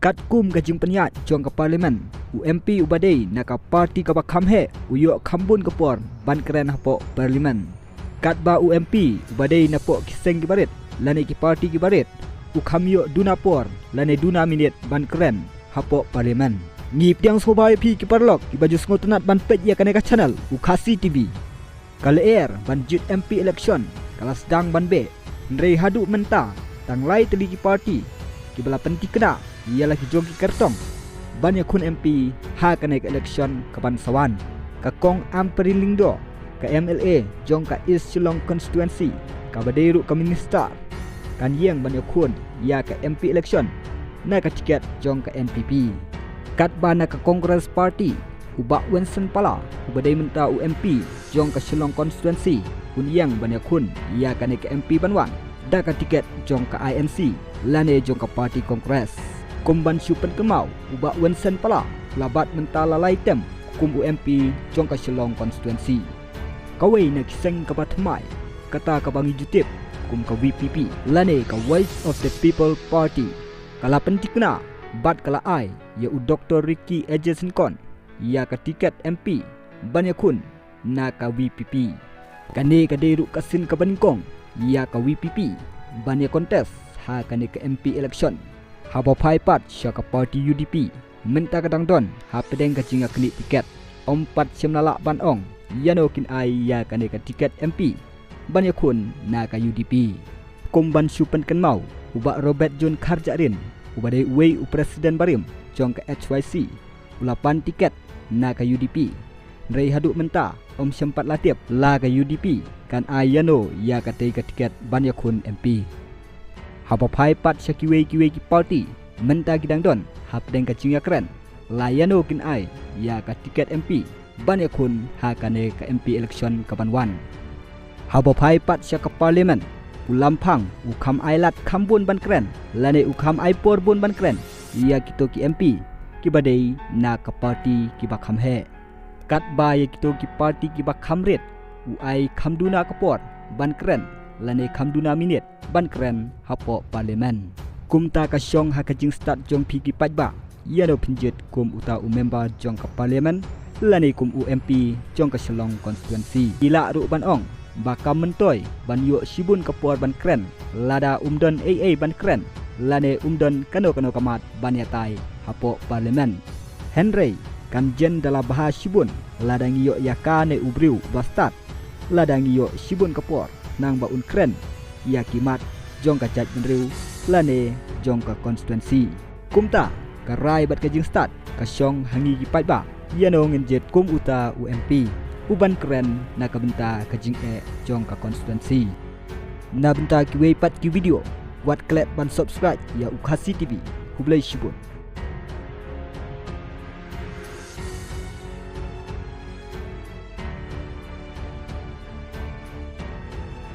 kat kum gajing penyat jong ke parlimen UMP ubadai nak parti ka bakam he uyok kambun kepor ban keren hapok parlimen kat ba UMP ubadai napok kiseng gibarit lane ki parti gibarit ukamyo dunapor lane duna minit ban keren hapok parlimen ngip yang sobai pi ki parlok ki baju ngotenat ban pet ya kaneka channel ukasi TV kala air ban jut MP election kala sedang ban be ndrei hadu menta tang lai teli ki parti ki bala penti kena ialah ki jogi kartong banyak kun MP ha kanek election ke Bansawan ka kong Amperilingdo ka MLA jong ka East Shillong constituency ka Badairu ka minister kan yang banyak kun ya ka MP election na ka tiket jong ka NPP kat bana ka Congress Party ubak Wensen pala ubadai menta UMP jong ka Shillong constituency kun yang banyak kun ya kanek MP Banwan da ka tiket jong ka INC lane jong ka party Congress kumban syupen kemau ubak Wensen pala labat mentala laitem kum UMP jong ka Shillong constituency kawai nak kiseng ka batmai kata ka bangi jutip kum ka VPP lane ka Voice of the People Party kala pentikna bat kala ai ya u Dr. Ricky Ejesenkon ya ka tiket MP banyakun na ka VPP kane ka deru kasin ka bankong ya ka VPP banyak kontes ha kane ka MP election habo paipat syaka parti UDP menta kadang don ha pedeng ka jinga kini tiket ompat semnalak ban ong yano kin ai ya kane ka tiket MP banyakun na ka UDP komban syupen kan mau ubak Robert John Karjarin ubadai uwei u presiden barim jong ka HYC ulapan tiket na ka UDP rei haduk menta om sempat latip la ka UDP kan ai yano ya ka te ka tiket banyakun MP haba pai pat syakiwe kiwe ki parti menta gidang don hap deng ka cinga keren layano kin ai ya ka tiket MP banyakun ha kane ka MP election ka Banwan haba pai pat syak ka parlimen ulampang ukam ailat kambun ban keren lane ukam ai por bun ban keren ya kito ki MP ki badai na ka parti ki bakam he kat ba ya kito ki parti ki bakam ret u ai kamduna ka por ban keren lane kamduna minit ban keren hapo parlimen kumta ka syong ha ka jing start jong pigi pajba yano pinjet kum uta u member jong ka parlimen lane kum UMP jong ka Shillong constituency ila ru ban ong bakam mentoy ban yo sibun ka por ban keren lada umdon AA ban keren lane umdon kano kamat ban yatai hapo parlimen Henry kan jen dalam bahas sibun ladang yo yakane ubriu bastat ladang yo sibun ka por nang ba un keren ya kimat jong ka jaj menriu lane jong ka constituency kumta ka rai bat ka jing start ka syong hangi ki paiba yano ngenjet kum uta UMP uban keren na ka benta ka jing jong ka constituency na benta ki wei pat ki video wat klet ban subscribe ya Ukasi TV hublai shibun